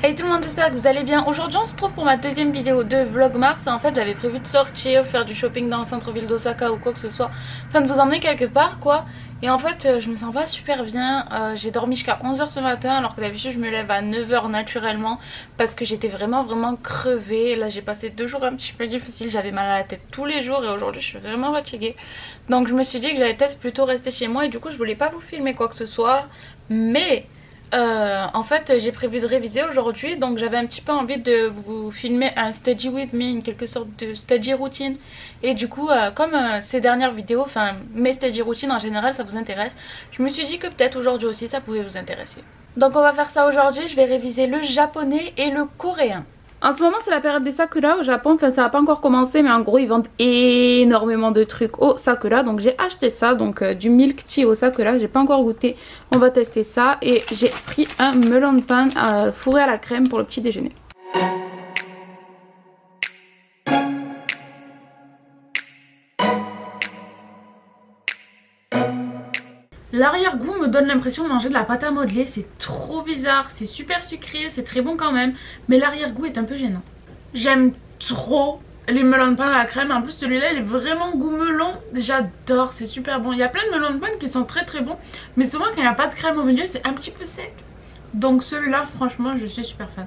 Hey tout le monde, j'espère que vous allez bien. Aujourd'hui on se retrouve pour ma deuxième vidéo de Vlogmas. En fait j'avais prévu de sortir, faire du shopping dans le centre-ville d'Osaka ou quoi que ce soit, enfin de vous emmener quelque part quoi. Et en fait je me sens pas super bien, j'ai dormi jusqu'à 11 h ce matin alors que d'habitude je me lève à 9 h naturellement parce que j'étais vraiment crevée. Là j'ai passé 2 jours un petit peu difficiles, j'avais mal à la tête tous les jours et aujourd'hui je suis vraiment fatiguée. Donc je me suis dit que j'allais peut-être plutôt rester chez moi et du coup je voulais pas vous filmer quoi que ce soit. Mais en fait j'ai prévu de réviser aujourd'hui, donc j'avais un petit peu envie de vous filmer un study with me, une quelque sorte de study routine. Et du coup comme ces dernières vidéos, enfin mes study routines en général ça vous intéresse, je me suis dit que peut-être aujourd'hui aussi ça pouvait vous intéresser. Donc on va faire ça aujourd'hui, je vais réviser le japonais et le coréen. En ce moment c'est la période des sakura au Japon, enfin ça n'a pas encore commencé mais en gros ils vendent énormément de trucs au sakura. Donc j'ai acheté ça, donc du milk tea au sakura, j'ai pas encore goûté, on va tester ça. Et j'ai pris un melon pan fourré à la crème pour le petit déjeuner. L'arrière-goût me donne l'impression de manger de la pâte à modeler, c'est trop bizarre, c'est super sucré, c'est très bon quand même, mais l'arrière-goût est un peu gênant. J'aime trop les melon pan à la crème, en plus celui-là il est vraiment goût melon, j'adore, c'est super bon. Il y a plein de melon pan qui sont très bons, mais souvent quand il n'y a pas de crème au milieu c'est un petit peu sec. Donc celui-là franchement je suis super fan.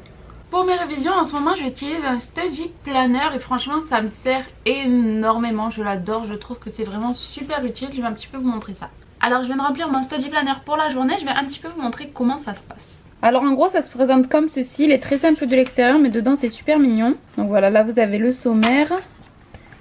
Pour mes révisions en ce moment j'utilise un study planner et franchement ça me sert énormément, je l'adore, je trouve que c'est vraiment super utile. Je vais un petit peu vous montrer ça. Alors je viens de remplir mon study planner pour la journée, je vais un petit peu vous montrer comment ça se passe. Alors en gros ça se présente comme ceci, il est très simple de l'extérieur mais dedans c'est super mignon. Donc voilà, là vous avez le sommaire.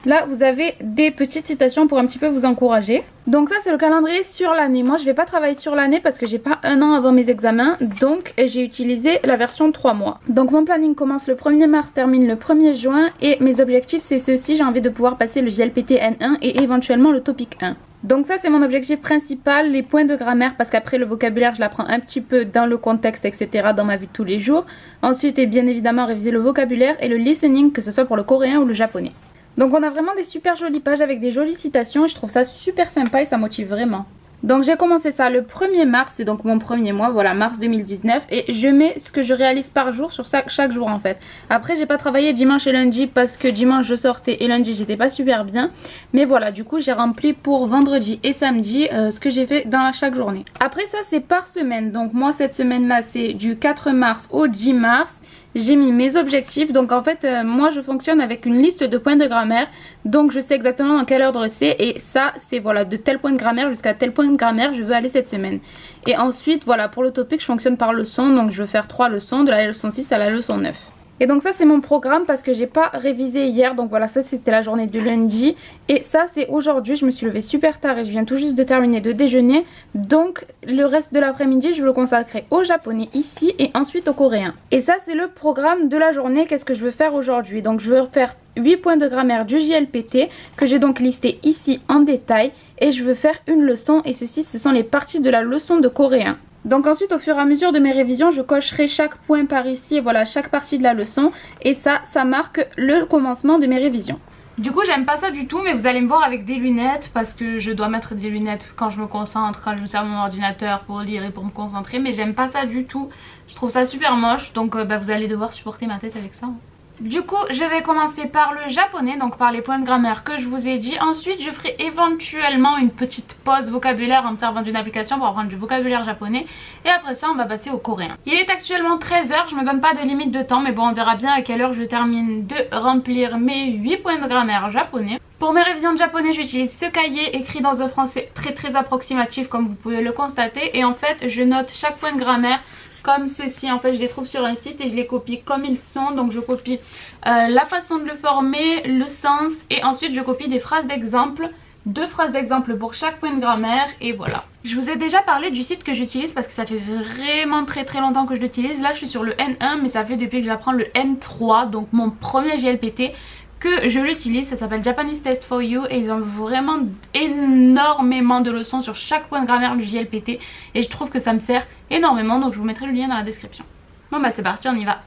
Là vous avez des petites citations pour un petit peu vous encourager. Donc ça c'est le calendrier sur l'année. Moi je vais pas travailler sur l'année parce que j'ai pas un an avant mes examens. Donc j'ai utilisé la version 3 mois. Donc mon planning commence le 1er mars, termine le 1er juin. Et mes objectifs c'est ceci, j'ai envie de pouvoir passer le JLPT N1 et éventuellement le topic 1. Donc ça c'est mon objectif principal, les points de grammaire, parce qu'après le vocabulaire je l'apprends un petit peu dans le contexte etc, dans ma vie de tous les jours. Ensuite et bien évidemment réviser le vocabulaire et le listening, que ce soit pour le coréen ou le japonais. Donc on a vraiment des super jolies pages avec des jolies citations et je trouve ça super sympa et ça motive vraiment. Donc j'ai commencé ça le 1er mars, c'est donc mon premier mois, voilà, mars 2019. Et je mets ce que je réalise par jour sur ça, chaque jour en fait. Après j'ai pas travaillé dimanche et lundi parce que dimanche je sortais et lundi j'étais pas super bien. Mais voilà, du coup j'ai rempli pour vendredi et samedi ce que j'ai fait dans chaque journée. Après ça c'est par semaine, donc moi cette semaine là c'est du 4 mars au 10 mars. J'ai mis mes objectifs, donc en fait moi je fonctionne avec une liste de points de grammaire. Donc je sais exactement dans quel ordre c'est, et ça c'est voilà, de tel point de grammaire jusqu'à tel point de grammaire je veux aller cette semaine. Et ensuite voilà, pour le topic je fonctionne par leçon, donc je veux faire 3 leçons, de la leçon 6 à la leçon 9. Et donc ça c'est mon programme parce que j'ai pas révisé hier. Donc voilà, ça c'était la journée de lundi. Et ça c'est aujourd'hui, je me suis levée super tard et je viens tout juste de terminer de déjeuner. Donc le reste de l'après-midi je veux le consacrer au japonais ici et ensuite au coréen. Et ça c'est le programme de la journée, qu'est-ce que je veux faire aujourd'hui. Donc je veux faire 8 points de grammaire du JLPT que j'ai donc listé ici en détail. Et je veux faire une leçon, et ceci ce sont les parties de la leçon de coréen. Donc ensuite au fur et à mesure de mes révisions je cocherai chaque point par ici et voilà chaque partie de la leçon. Et ça marque le commencement de mes révisions. Du coup j'aime pas ça du tout, mais vous allez me voir avec des lunettes parce que je dois mettre des lunettes quand je me concentre, quand je me sers de mon ordinateur pour lire et pour me concentrer. Mais j'aime pas ça du tout, je trouve ça super moche, donc vous allez devoir supporter ma tête avec ça. Du coup je vais commencer par le japonais, donc par les points de grammaire que je vous ai dit. Ensuite je ferai éventuellement une petite pause vocabulaire en me servant d'une application pour apprendre du vocabulaire japonais. Et après ça on va passer au coréen. Il est actuellement 13 h, je me donne pas de limite de temps, mais bon on verra bien à quelle heure je termine de remplir mes 8 points de grammaire japonais. Pour mes révisions de japonais j'utilise ce cahier écrit dans un français très approximatif comme vous pouvez le constater. Et en fait je note chaque point de grammaire comme ceci. En fait je les trouve sur un site et je les copie comme ils sont. Donc je copie la façon de le former, le sens, et ensuite je copie des phrases d'exemple, 2 phrases d'exemple pour chaque point de grammaire. Et voilà, je vous ai déjà parlé du site que j'utilise parce que ça fait vraiment très longtemps que je l'utilise. Là je suis sur le N1 mais ça fait depuis que j'apprends le N3, donc mon premier JLPT, que je l'utilise. Ça s'appelle Japanese Test for You et ils ont vraiment énormément de leçons sur chaque point de grammaire du JLPT et je trouve que ça me sert énormément, donc je vous mettrai le lien dans la description. Bon bah c'est parti, on y va.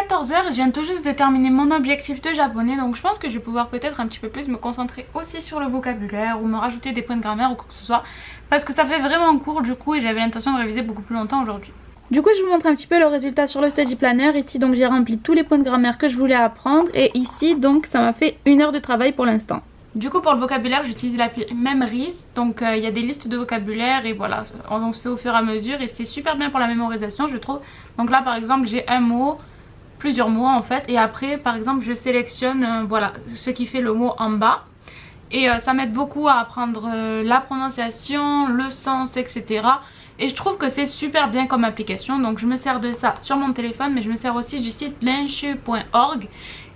14 h et je viens tout juste de terminer mon objectif de japonais, donc je pense que je vais pouvoir peut-être un petit peu plus me concentrer aussi sur le vocabulaire ou me rajouter des points de grammaire ou quoi que ce soit, parce que ça fait vraiment court du coup et j'avais l'intention de réviser beaucoup plus longtemps aujourd'hui. Du coup je vous montre un petit peu le résultat sur le study planner. Ici donc j'ai rempli tous les points de grammaire que je voulais apprendre et ici donc ça m'a fait 1 heure de travail pour l'instant. Du coup pour le vocabulaire j'utilise l'appli Memrise, donc il y a des listes de vocabulaire et voilà, on se fait au fur et à mesure et c'est super bien pour la mémorisation je trouve. Donc là par exemple j'ai un mot, plusieurs mots en fait, et après par exemple je sélectionne voilà ce qui fait le mot en bas. Et ça m'aide beaucoup à apprendre la prononciation, le sens, etc. Et je trouve que c'est super bien comme application. Donc je me sers de ça sur mon téléphone, mais je me sers aussi du site lenshu.org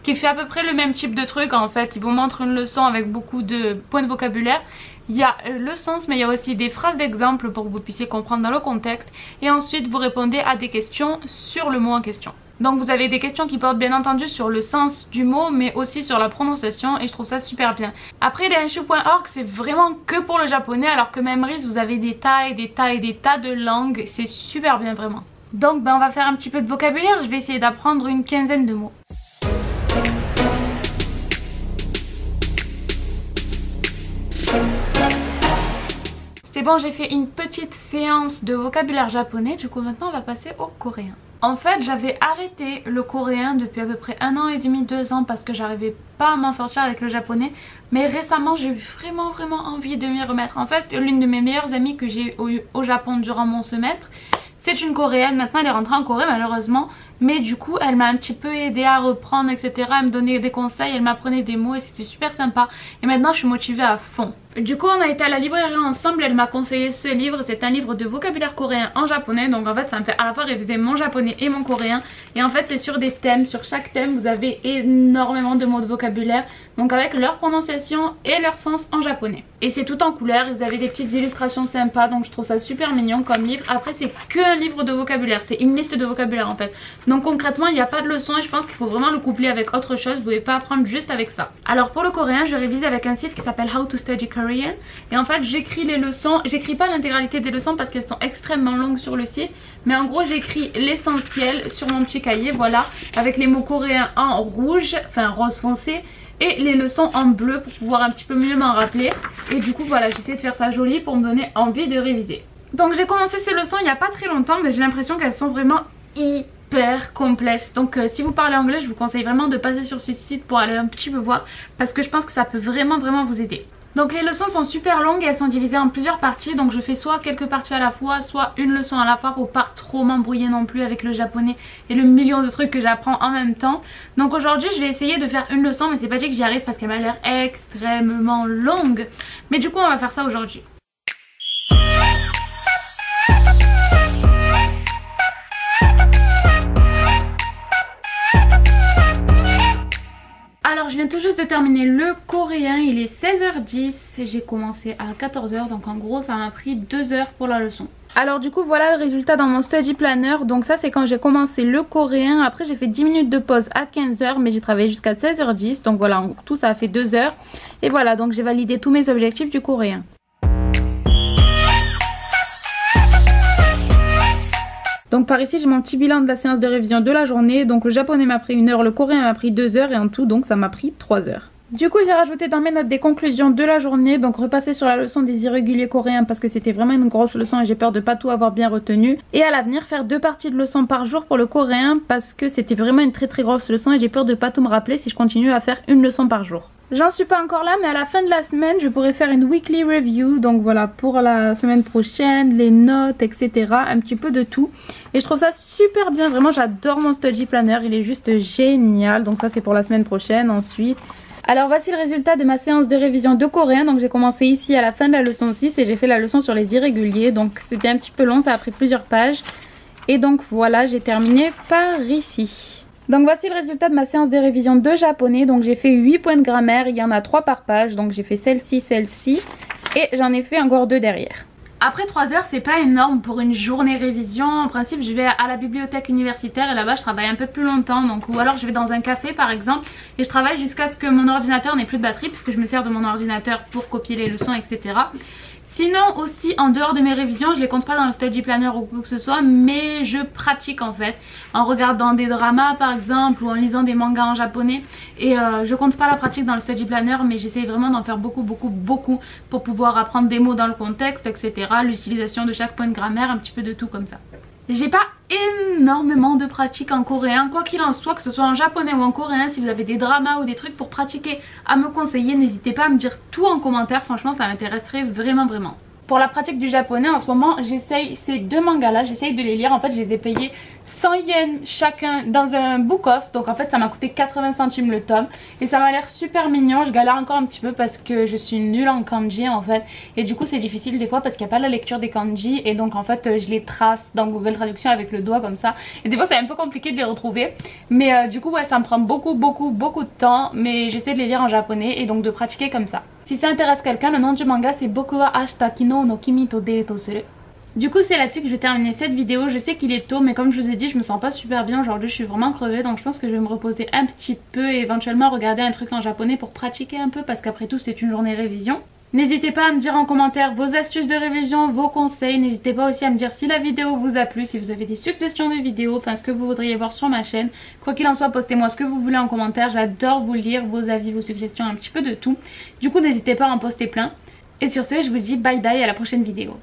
qui fait à peu près le même type de truc en fait. Il vous montre une leçon avec beaucoup de points de vocabulaire. Il y a le sens, mais il y a aussi des phrases d'exemple pour que vous puissiez comprendre dans le contexte. Et ensuite vous répondez à des questions sur le mot en question. Donc vous avez des questions qui portent bien entendu sur le sens du mot mais aussi sur la prononciation et je trouve ça super bien. Après lenshu.org c'est vraiment que pour le japonais alors que Memrise vous avez des tas et des tas et des tas de langues, c'est super bien vraiment. Donc on va faire un petit peu de vocabulaire, je vais essayer d'apprendre une quinzaine de mots. C'est bon, j'ai fait une petite séance de vocabulaire japonais, du coup maintenant on va passer au coréen. En fait j'avais arrêté le coréen depuis à peu près 1 an et demi, 2 ans parce que j'arrivais pas à m'en sortir avec le japonais. Mais récemment j'ai eu vraiment envie de m'y remettre. En fait l'une de mes meilleures amies que j'ai eu au Japon durant mon semestre, c'est une coréenne, maintenant elle est rentrée en Corée malheureusement. Mais du coup elle m'a un petit peu aidée à reprendre etc. Elle me donnait des conseils, elle m'apprenait des mots et c'était super sympa. Et maintenant je suis motivée à fond. Du coup on a été à la librairie ensemble, elle m'a conseillé ce livre, c'est un livre de vocabulaire coréen en japonais. Donc en fait ça me fait à la fois réviser mon japonais et mon coréen. Et en fait c'est sur des thèmes, sur chaque thème vous avez énormément de mots de vocabulaire. Donc avec leur prononciation et leur sens en japonais. Et c'est tout en couleur, vous avez des petites illustrations sympas, donc je trouve ça super mignon comme livre. Après c'est qu'un livre de vocabulaire, c'est une liste de vocabulaire en fait. Donc concrètement il n'y a pas de leçon et je pense qu'il faut vraiment le coupler avec autre chose, vous pouvez pas apprendre juste avec ça. Alors pour le coréen je révise avec un site qui s'appelle How to Study Korean. Et en fait j'écris les leçons, j'écris pas l'intégralité des leçons parce qu'elles sont extrêmement longues sur le site. Mais en gros j'écris l'essentiel sur mon petit cahier, voilà, avec les mots coréens en rouge, enfin rose foncé, et les leçons en bleu pour pouvoir un petit peu mieux m'en rappeler. Et du coup voilà, j'essaie de faire ça joli pour me donner envie de réviser. Donc j'ai commencé ces leçons il n'y a pas très longtemps, mais j'ai l'impression qu'elles sont vraiment hyper complexes. Donc si vous parlez anglais je vous conseille vraiment de passer sur ce site pour aller un petit peu voir, parce que je pense que ça peut vraiment vous aider. Donc les leçons sont super longues et elles sont divisées en plusieurs parties. Donc je fais soit quelques parties à la fois, soit une leçon à la fois pour pas trop m'embrouiller non plus avec le japonais et le million de trucs que j'apprends en même temps. Donc aujourd'hui je vais essayer de faire une leçon, mais c'est pas dit que j'y arrive parce qu'elle m'a l'air extrêmement longue. Mais du coup on va faire ça aujourd'hui. Alors je viens tout juste de terminer le coréen, il est 16h10, j'ai commencé à 14h, donc en gros ça m'a pris 2 heures pour la leçon. Alors du coup voilà le résultat dans mon study planner. Donc ça c'est quand j'ai commencé le coréen. Après j'ai fait 10 minutes de pause à 15h, mais j'ai travaillé jusqu'à 16h10. Donc voilà, en tout ça a fait 2 heures. Et voilà, donc j'ai validé tous mes objectifs du coréen. Donc par ici j'ai mon petit bilan de la séance de révision de la journée. Donc le japonais m'a pris 1 heure, le coréen m'a pris 2 heures et en tout donc ça m'a pris 3 heures. Du coup j'ai rajouté dans mes notes des conclusions de la journée. Donc repasser sur la leçon des irréguliers coréens parce que c'était vraiment une grosse leçon et j'ai peur de pas tout avoir bien retenu. Et à l'avenir faire 2 parties de leçon par jour pour le coréen parce que c'était vraiment une très grosse leçon et j'ai peur de pas tout me rappeler si je continue à faire une leçon par jour. J'en suis pas encore là, mais à la fin de la semaine je pourrais faire une weekly review. Donc voilà, pour la semaine prochaine, les notes, etc. Un petit peu de tout. Et je trouve ça super bien, vraiment j'adore mon study planner, il est juste génial. Donc ça c'est pour la semaine prochaine ensuite. Alors voici le résultat de ma séance de révision de coréen. Donc j'ai commencé ici à la fin de la leçon 6 et j'ai fait la leçon sur les irréguliers. Donc c'était un petit peu long, ça a pris plusieurs pages. Et donc voilà, j'ai terminé par ici. Donc voici le résultat de ma séance de révision de japonais. Donc j'ai fait 8 points de grammaire, il y en a 3 par page. Donc j'ai fait celle-ci, celle-ci et j'en ai fait encore 2 derrière. Après 3 heures c'est pas énorme pour une journée révision. En principe je vais à la bibliothèque universitaire et là-bas je travaille un peu plus longtemps. Donc, ou alors je vais dans un café par exemple et je travaille jusqu'à ce que mon ordinateur n'ait plus de batterie, puisque je me sers de mon ordinateur pour copier les leçons etc. Sinon aussi en dehors de mes révisions, je les compte pas dans le study planner ou quoi que ce soit, mais je pratique en fait en regardant des dramas par exemple ou en lisant des mangas en japonais, et je compte pas la pratique dans le study planner, mais j'essaye vraiment d'en faire beaucoup pour pouvoir apprendre des mots dans le contexte, etc. L'utilisation de chaque point de grammaire, un petit peu de tout comme ça. J'ai pas énormément de pratique en coréen, quoi qu'il en soit, que ce soit en japonais ou en coréen. Si vous avez des dramas ou des trucs pour pratiquer à me conseiller, n'hésitez pas à me dire tout en commentaire, franchement ça m'intéresserait vraiment. Pour la pratique du japonais en ce moment, j'essaye ces deux mangas là, j'essaye de les lire. En fait je les ai payés 100 yens chacun dans un book off, donc en fait ça m'a coûté 80 centimes le tome et ça m'a l'air super mignon. Je galère encore un petit peu parce que je suis nulle en kanji en fait, et du coup c'est difficile des fois parce qu'il n'y a pas la lecture des kanji, et donc en fait je les trace dans Google Traduction avec le doigt comme ça, et des fois c'est un peu compliqué de les retrouver, mais du coup ouais ça me prend beaucoup de temps, mais j'essaie de les lire en japonais et donc de pratiquer comme ça. Si ça intéresse quelqu'un, le nom du manga c'est Boku wa Ashita Kino no Kimi to Deito Suru. Du coup c'est là-dessus que je vais terminer cette vidéo. Je sais qu'il est tôt, mais comme je vous ai dit je me sens pas super bien aujourd'hui, je suis vraiment crevée, donc je pense que je vais me reposer un petit peu et éventuellement regarder un truc en japonais pour pratiquer un peu, parce qu'après tout c'est une journée révision. N'hésitez pas à me dire en commentaire vos astuces de révision, vos conseils. N'hésitez pas aussi à me dire si la vidéo vous a plu, si vous avez des suggestions de vidéos, enfin ce que vous voudriez voir sur ma chaîne. Quoi qu'il en soit, postez-moi ce que vous voulez en commentaire, j'adore vous lire, vos avis, vos suggestions, un petit peu de tout. Du coup n'hésitez pas à en poster plein. Et sur ce je vous dis bye bye, à la prochaine vidéo.